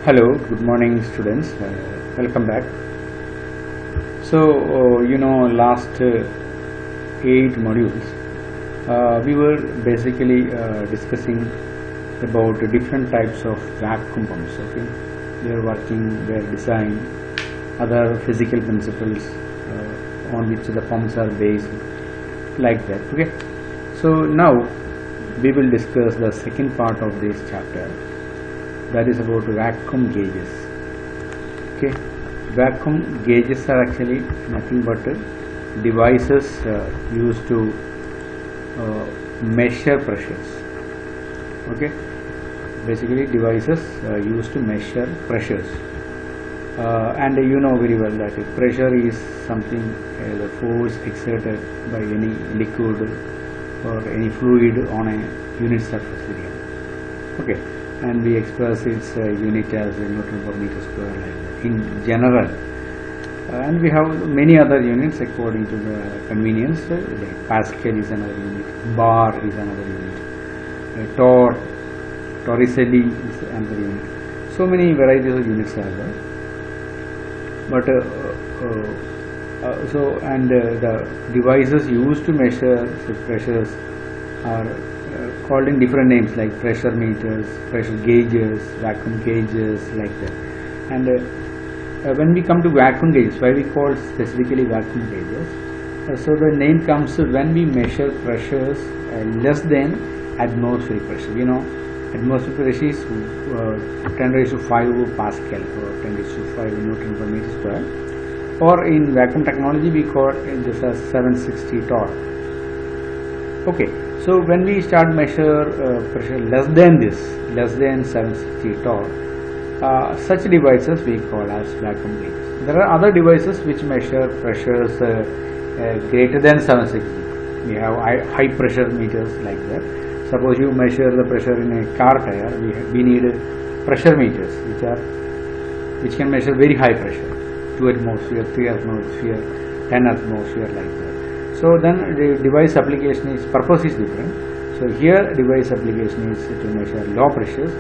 Hello, good morning students. Welcome back. So, last 8 modules, we were basically discussing about different types of vacuum pumps. Okay, their working, their design, other physical principles on which the pumps are based, like that. Okay, so now we will discuss the second part of this chapter, that is about vacuum gauges. Okay, vacuum gauges are actually nothing but devices used to measure pressures. Okay, basically devices used to measure pressures, and you know very well that pressure is something, the force exerted by any liquid or any fluid on a unit surface area. Okay, and we express its unit as Newton per meter square, like that in general, and we have many other units according to the convenience, like Pascal is another unit, bar is another unit, torricelli is another unit. So many varieties of units are there, but the devices used to measure such pressures are called in different names, like pressure meters, pressure gauges, vacuum gauges, like that. And when we come to vacuum gauges, why we call specifically vacuum gauges? So the name comes when we measure pressures less than atmospheric pressure. You know, atmospheric pressure is 10 raised to 5 Pascal or 10 raised to 5 Newton per meter square. Or in vacuum technology, we call this as 760 torr. Okay, so when we start measure pressure less than this, less than 760 torr, such devices we call as vacuum gauges. There are other devices which measure pressures greater than 760. We have high pressure meters like that. Suppose you measure the pressure in a car tire, we need pressure meters which can measure very high pressure, 2 atmosphere, 3 atmosphere, 10 atmosphere, like that. So then the device application purpose is different. So here device application is to measure low pressures,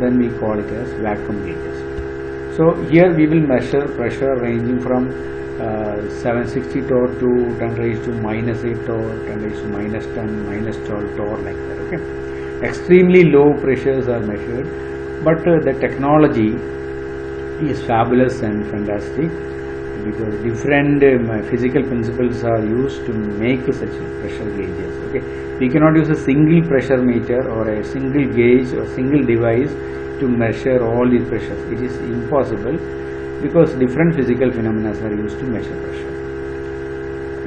then we call it as vacuum gauges. So here we will measure pressure ranging from 760 torr to 10 raised to -8 torr, 10 raised to -10, -12 torr, like that. Okay, extremely low pressures are measured, but the technology is fabulous and fantastic, because different physical principles are used to make such pressure gauges. Okay, we cannot use a single pressure meter or a single gauge or single device to measure all these pressures. It is impossible, because different physical phenomena are used to measure pressure.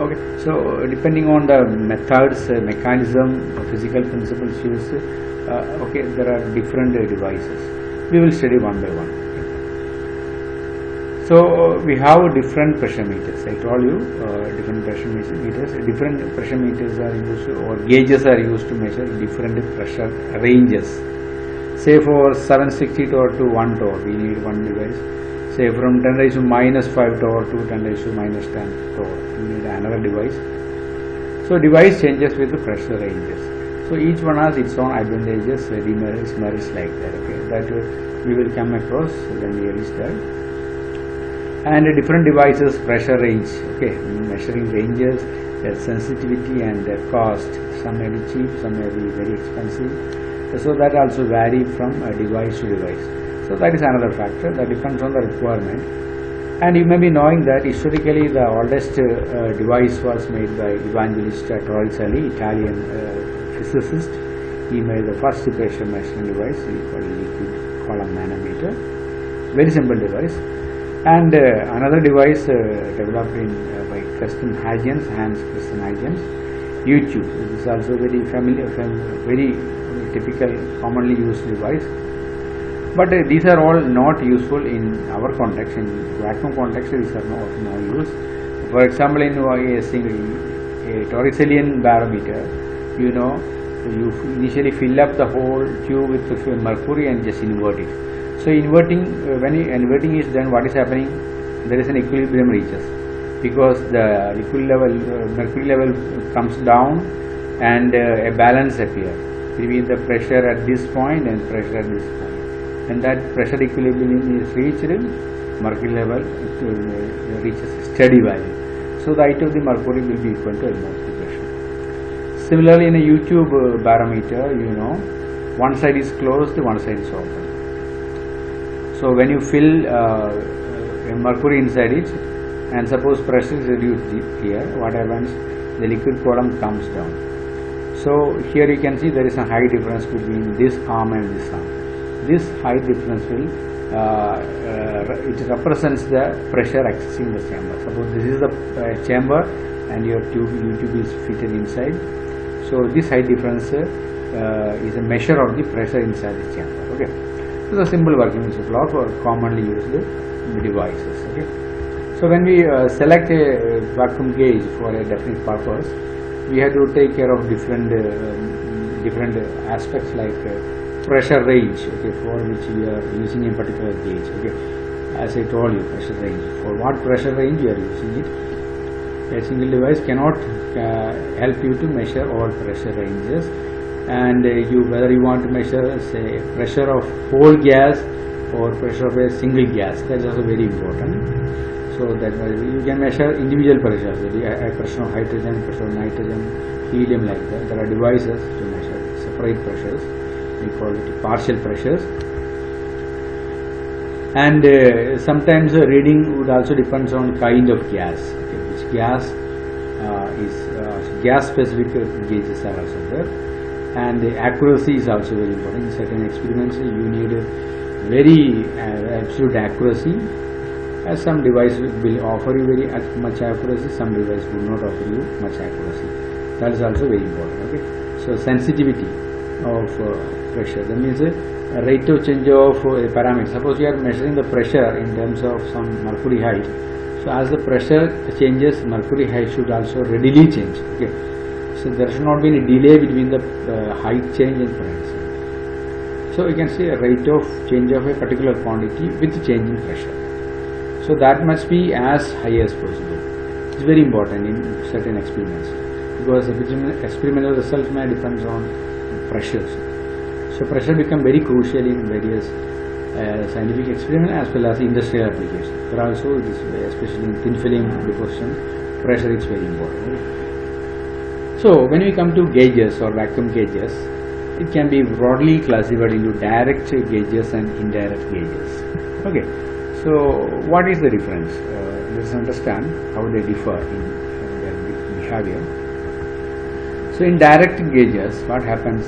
Okay, so depending on the methods, mechanism, physical principles used, okay, there are different devices. We will study one by one. So we have different pressure meters. I told you different pressure meters. Different pressure meters are used, or gauges are used to measure different pressure ranges. Say for 760 torr to 1 torr, we need one device. Say from 10 raised to -5 torr to 10 raised to -10 torr, we need another device. So device changes with the pressure ranges. So each one has its own advantages, demerits, merits, like that. Okay, that we will come across when we reach that. And different devices pressure range, okay, measuring ranges, their sensitivity and their cost. Some may be cheap, some may be very expensive, so that also vary from device to device. So that is another factor, that depends on the requirement. And you may be knowing that historically the oldest device was made by Evangelista Torricelli, Italian physicist. He made the first pressure measuring device, he called liquid column manometer, very simple device. And another device developed by Hans Christian Huygens, U-tube. This is also very familiar, very typical, commonly used device. But these are all not useful in our context. In vacuum context, these are not no use. For example, in a Torricellian barometer, you know, you initially fill up the whole tube with mercury and just invert it. So inverting, when inverting is done, what is happening? There is an equilibrium reaches, because the liquid level, mercury level comes down, and a balance appears between the pressure at this point and pressure at this point. When that pressure equilibrium is reached, mercury level reaches steady value. So the height of the mercury will be equal to atmospheric pressure. Similarly, in a U-tube barometer, one side is closed, one side is open. So when you fill mercury inside it, and suppose pressure is reduced here, what happens? The liquid column comes down. So here you can see there is a high difference between this arm and this arm. This height difference will it represents the pressure accessing the chamber. Suppose this is the chamber and your U-tube is fitted inside. So this height difference is a measure of the pressure inside the chamber. Okay. So the simple working principle of commonly used devices. Okay. So when we select a vacuum gauge for a definite purpose, we have to take care of different aspects like pressure range, okay, for which we are using a particular gauge. Okay, as I told you, pressure range. For what pressure range you are using it? A single device cannot help you to measure all pressure ranges, and whether you want to measure, say, pressure of whole gas or pressure of a single gas, that is also very important. So that you can measure individual pressures, pressure of hydrogen, pressure of nitrogen, helium, like that. There are devices to measure separate pressures. We call it partial pressures. And sometimes the reading would also depends on kind of gas. Okay, which gas gas specific gauges are also there, and the accuracy is also very important. In certain experiments, you need a very absolute accuracy. Some device will offer you very much accuracy, some device will not offer you much accuracy. That is also very important. Okay, so sensitivity of pressure, that means a rate of change of a parameter. Suppose you are measuring the pressure in terms of some mercury height. So as the pressure changes, mercury height should also readily change. Okay, so there should not be any delay between the height change and pressure. So you can see a rate of change of a particular quantity with change in pressure. So that must be as high as possible. It's very important in certain experiments, because experimental results may depend on pressures. So pressure become very crucial in various scientific experiments as well as industrial applications. But also, especially in thin film deposition, pressure is very important. So when we come to gauges or vacuum gauges, it can be broadly classified into direct gauges and indirect gauges. Okay. So what is the difference? Let's understand how they differ in their behavior. So in direct gauges, what happens?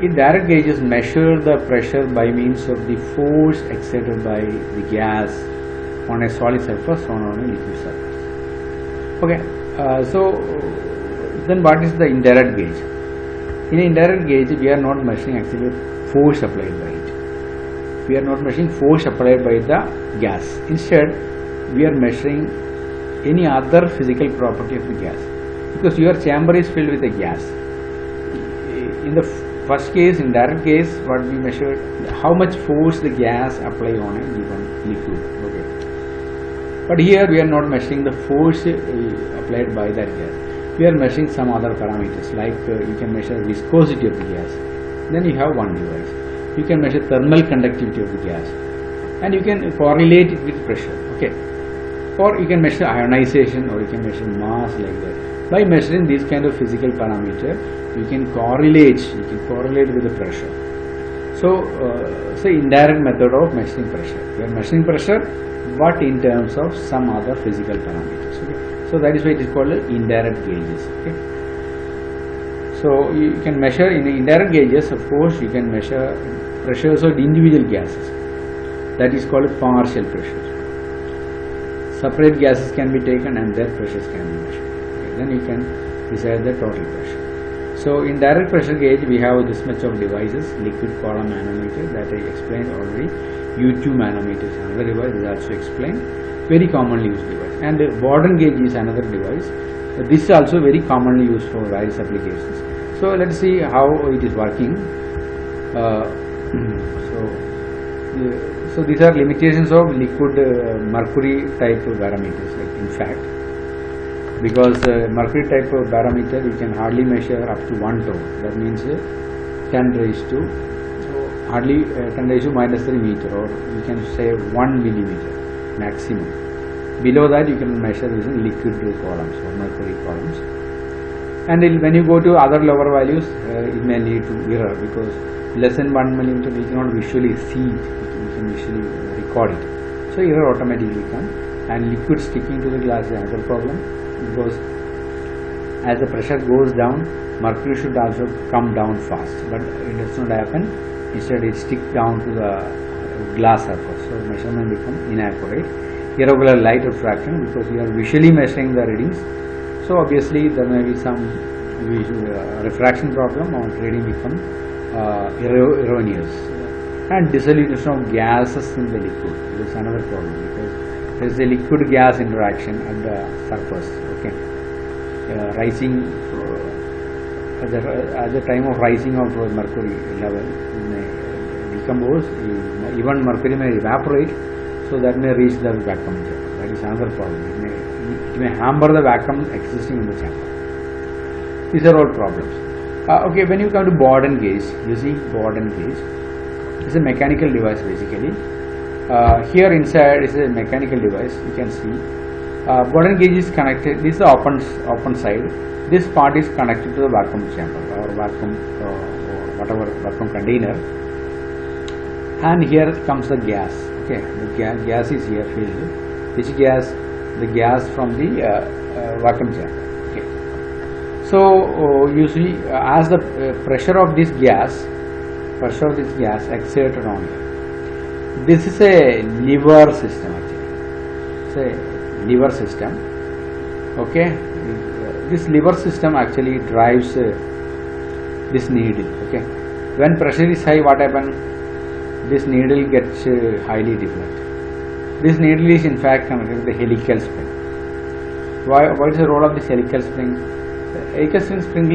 In direct gauges, measure the pressure by means of the force exerted by the gas on a solid surface or on a liquid surface. Okay. So then what is the indirect gauge? In an indirect gauge, we are not measuring actually force applied by it. We are not measuring force applied by the gas. Instead, we are measuring any other physical property of the gas, because your chamber is filled with a gas. In the first case, in direct case, what we measured, how much force the gas apply on a given liquid. Okay. But here we are not measuring the force applied by that gas. We are measuring some other parameters, like you can measure viscosity of the gas. Then you have one device. You can measure thermal conductivity of the gas, and you can correlate it with pressure. Okay, or you can measure ionization, or you can measure mass, like that. By measuring these kind of physical parameter, you can correlate with the pressure. So, say indirect method of measuring pressure. We are measuring pressure, but in terms of some other physical parameters. Okay? So that is why it is called indirect gauges. Okay? So you can measure in the indirect gauges. Of course, you can measure pressures of individual gases. That is called partial pressures. Separate gases can be taken and their pressures can be measured. Okay, then you can decide the total pressure. So in direct pressure gauge, we have this much of devices: liquid column manometer that I explained already. U-tube manometer is another device, is also explained. Very commonly used device. And Bourdon gauge is another device. This is also very commonly used for various applications. So let's see how it is working. So these are limitations of liquid mercury type of barometers. Like in fact, because mercury type of barometer you can hardly measure up to 1 ton. That means 10 raised to hardly 10 raised to minus 3 meter, or you can say 1 millimeter maximum. Below that you can measure using liquid columns or mercury columns. And when you go to other lower values, it may lead to error, because less than 1 millimeter we cannot visually see it, we can visually record it. So error automatically comes. And liquid sticking to the glass is another problem, because as the pressure goes down, mercury should also come down fast, but it does not happen. Instead it sticks down to the glass surface, so measurement becomes inaccurate. Irregular light refraction, because you are visually measuring the readings, so obviously there may be some refraction problem, or reading become erroneous. And dissolution of gases in the liquid is another problem, because there is a liquid gas interaction at the surface. Okay, rising at the time of rising of mercury level, it may decompose, even mercury may evaporate, so that may reach the vacuum chamber. That is another problem. It may hamper the vacuum existing in the chamber. These are all problems. Okay, when you come to Borden gauge, you see Borden gauge is a mechanical device basically. Here inside is a mechanical device, you can see. Borden gauge is connected, this is the open side. This part is connected to the vacuum chamber or vacuum or whatever vacuum container, and here comes the gas. Okay, the gas is here filled. Which gas? The gas from the vacuum chamber. Okay, so you see, as the pressure of this gas exerted on it. This is a lever system actually. It's a lever system. Okay, this lever system actually drives this needle. Okay, when pressure is high, what happens? This needle gets highly deflected. This needle is in fact connected to the helical spring. What is the role of this helical spring? The helical spring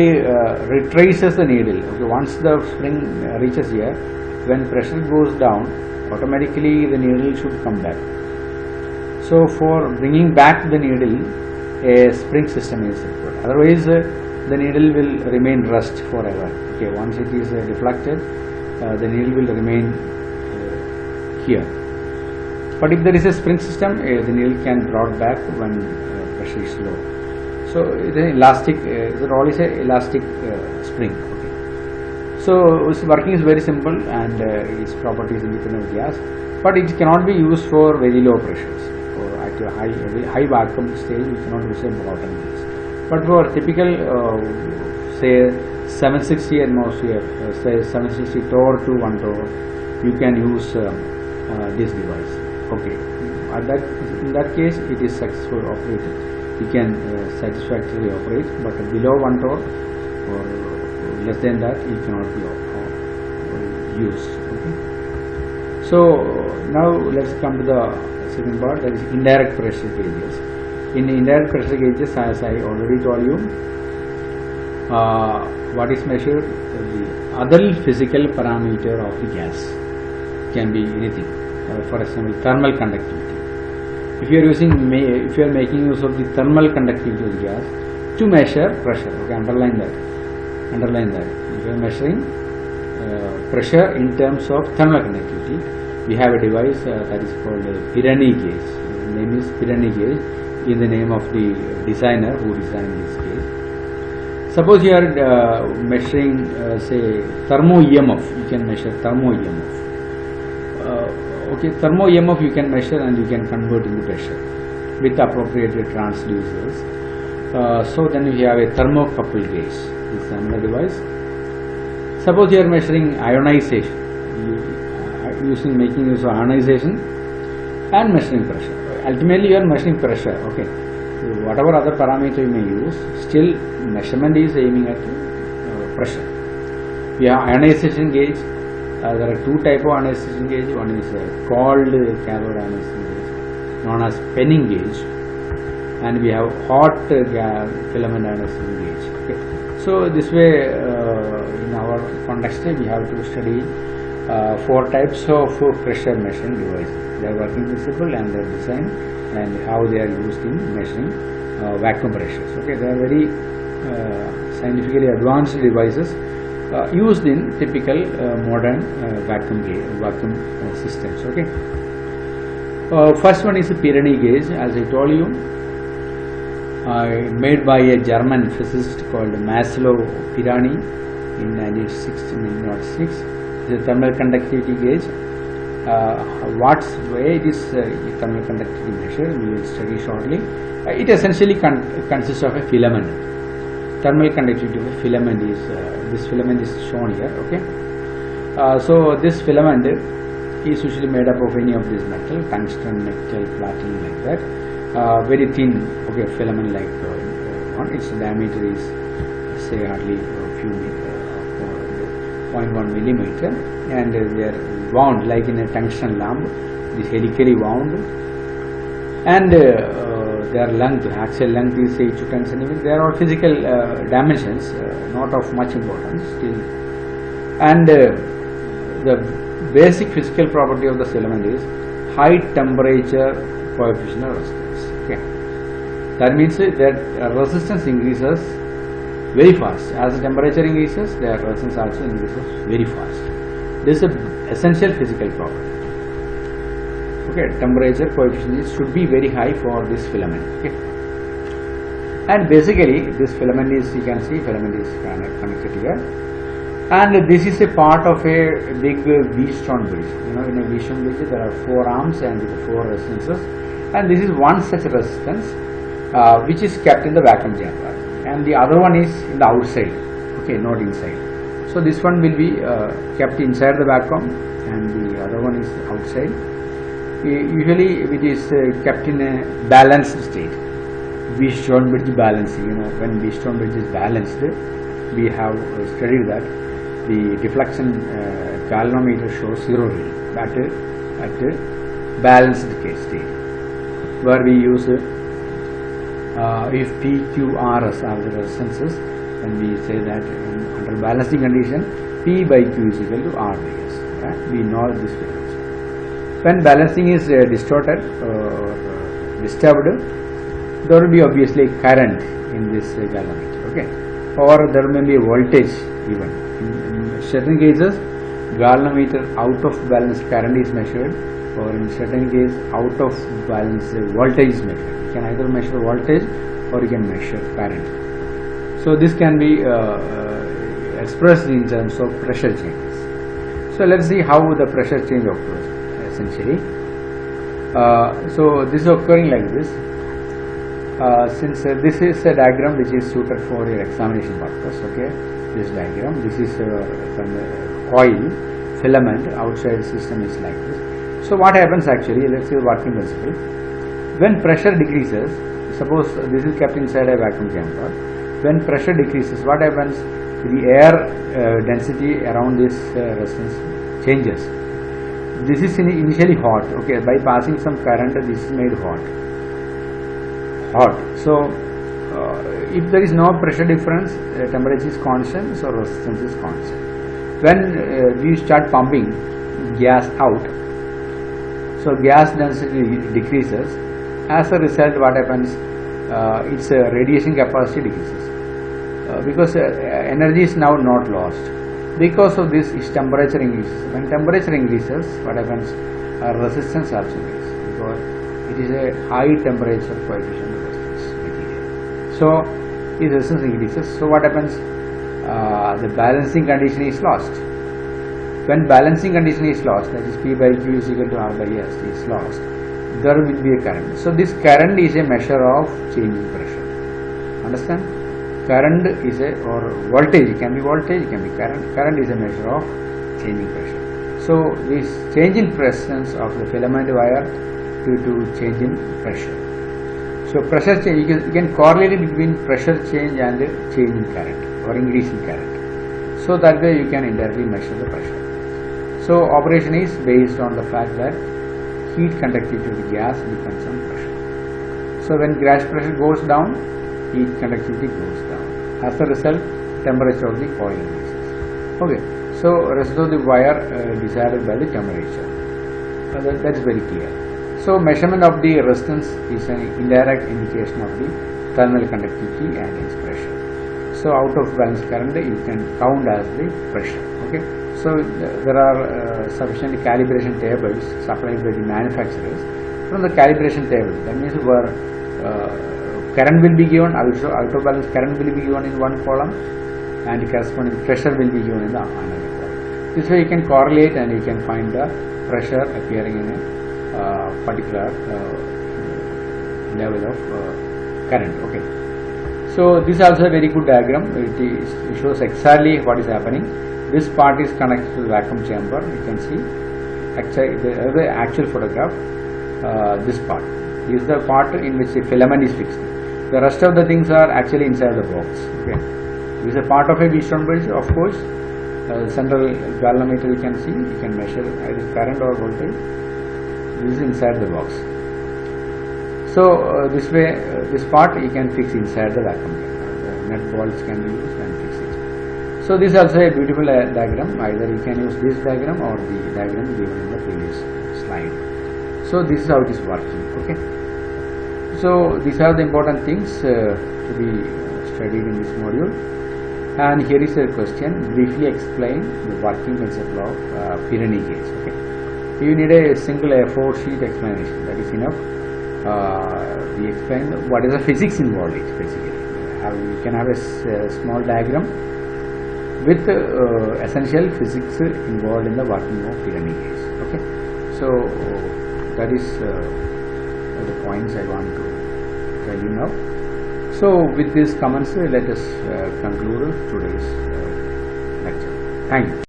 retraces the needle. Okay, once the spring reaches here, when pressure goes down, automatically the needle should come back. So for bringing back the needle, a spring system is required. Otherwise, the needle will remain rest forever. Okay, once it is deflected, the needle will remain here. But if there is a spring system, the needle can be brought back when pressure is low. So it is elastic. The role is a elastic spring. Okay. So its working is very simple, and its properties independent of gas, but it cannot be used for very low pressures. Or at a high vacuum stage, we cannot use a Borden gauge. But for typical, say 760 atmosphere, say 760 torr to 1 torr, you can use this device. Okay, in that case, it is successfully operated. You can satisfactorily operate, but below 1 torr or less than that, it cannot be used. Okay. So now let's come to the second part, that is indirect pressure gauges. In indirect pressure gauges, as I already told you, what is measured? The other physical parameter of the gas can be anything. For example, thermal conductivity. If you are making use of the thermal conductivity of the gas to measure pressure, okay, underline that. If you are measuring pressure in terms of thermal conductivity, we have a device that is called a Pirani gauge. The name is Pirani gauge in the name of the designer who designed this gauge. Suppose you are measuring, say, thermo EMF. You can measure thermo EMF. Okay, thermo EMF you can measure and you can convert into pressure with appropriate transducers. So then you have a thermocouple gauge. This is another device. Suppose you are measuring ionization, making use of ionization and measuring pressure. Ultimately, you are measuring pressure. Okay, so whatever other parameter you may use, still measurement is aiming at pressure. We have ionization gauge. There are two types of ionization gauge. One is cold cathode ionization gauge, known as Penning gauge, and we have hot filament ionization gauge. Okay. So this way, in our context, we have to study 4 types of pressure measuring devices. Their working principle and their design, and how they are used in measuring vacuum pressures. Okay, they are very scientifically advanced devices. used in typical modern vacuum systems. Okay. First one is the Pirani gauge, as I told you, made by a German physicist called Maslow Pirani in 1906. The thermal conductivity gauge. What way it is thermal conductivity measured, we will study shortly. It essentially consists of a filament. Thermal conductivity of a filament is this filament is shown here. Okay. So this filament is usually made up of any of these metal, tungsten, nickel, platinum, like that. Very thin, okay, filament like one. Its diameter is say hardly a few meter, 0.1 millimeter, and they are wound like in a tungsten lamp. This helically wound, and their length, actual length is 8 to 10 centimeters. They are all physical dimensions, not of much importance still. And the basic physical property of the filament is high temperature coefficient of resistance. Okay, that means that resistance increases very fast. As the temperature increases, the resistance also increases very fast. This is an essential physical property. Okay, temperature coefficient should be very high for this filament. Okay, and basically this filament is, you can see filament is connected here, and this is a part of a big Wheatstone bridge. You know, in a Wheatstone bridge there are 4 arms and 4 resistances, and this is one such resistance which is kept in the vacuum chamber, and the other one is in the outside. Okay, not inside. So this one will be kept inside the vacuum, and the other one is outside. Usually it is kept in a balanced state. Wheatstone bridge balancing. You know, when Wheatstone bridge is balanced, we have studied that the deflection galvanometer shows 0 reading at balanced state, where we use if PQRS are the resistances, then we say that under balancing condition P by Q is equal to R by S. We know this figure. When balancing is distorted or disturbed, there will be obviously current in this galvanometer. Okay, or there may be a voltage even. In certain cases, galvanometer out of balance current is measured, or in certain case out of balance voltage is measured. You can either measure voltage or you can measure current. So this can be expressed in terms of pressure changes. So let's see how the pressure change occurs. Essentially, so this is occurring like this. Since this is a diagram which is suited for your examination purpose. Okay, this diagram. This is from the coil filament outside the system is like this. So what happens actually? Let's see the working principle. When pressure decreases, suppose this is kept inside a vacuum chamber. When pressure decreases, what happens? The air density around this resistance changes. This is initially hot. Okay, by passing some current, this is made hot. So if there is no pressure difference, temperature is constant, so resistance is constant. When we start pumping gas out, so gas density decreases. As a result, what happens? Its radiation capacity decreases because energy is now not lost. Because of this, its temperature increases. When temperature increases, what happens? Resistance also increases, because it is a high temperature coefficient of resistance material. So its resistance increases. So what happens? The balancing condition is lost. When balancing condition is lost, that is P by Q is equal to R by S is lost, there will be a current. So this current is a measure of change in pressure. Understand? Current is a, or voltage, it can be voltage, it can be current. Current is a measure of changing pressure. So this change in presence of the filament wire due to change in pressure. So pressure change, you can correlate between pressure change and change in current or increase in current. So that way you can indirectly measure the pressure. So operation is based on the fact that heat conductivity of the gas depends on pressure. So when gas pressure goes down, heat conductivity goes down. As a result, temperature of the coil increases. Okay, so rest of the wire decided by the temperature. That is very clear. So measurement of the resistance is an indirect indication of the thermal conductivity and its pressure. So out of balance current you can count as the pressure. Okay. So there are sufficient calibration tables supplied by the manufacturers. From the calibration table, that means where current will be given, also out of balance current will be given in one column, and corresponding pressure will be given in the another column. This way you can correlate and you can find the pressure appearing in a particular level of current. Okay. So this is also a very good diagram. It shows exactly what is happening. This part is connected to the vacuum chamber. You can see actually the actual photograph. This part. This is the part in which the filament is fixed. The rest of the things are actually inside the box. Okay. This is a part of a Wheatstone bridge, of course. Central galvanometer you can see. You can measure either current or voltage. This is inside the box. So this way, this part you can fix inside the vacuum chamber. The nut bolts can be used and fix it. So this is also a beautiful diagram. Either you can use this diagram or the diagram given in the previous slide. So this is how it is working. Okay. So these are the important things to be studied in this module. And here is a question: briefly explain the working principle of Pirani gauge. Okay. You need a single A4 sheet explanation. That is enough. We explain what is the physics involved. Basically, you can have a small diagram with essential physics involved in the working of Pirani gauge. Okay. So that is the points I want to tell you now. So with these comments, let us conclude today's lecture. Thank you.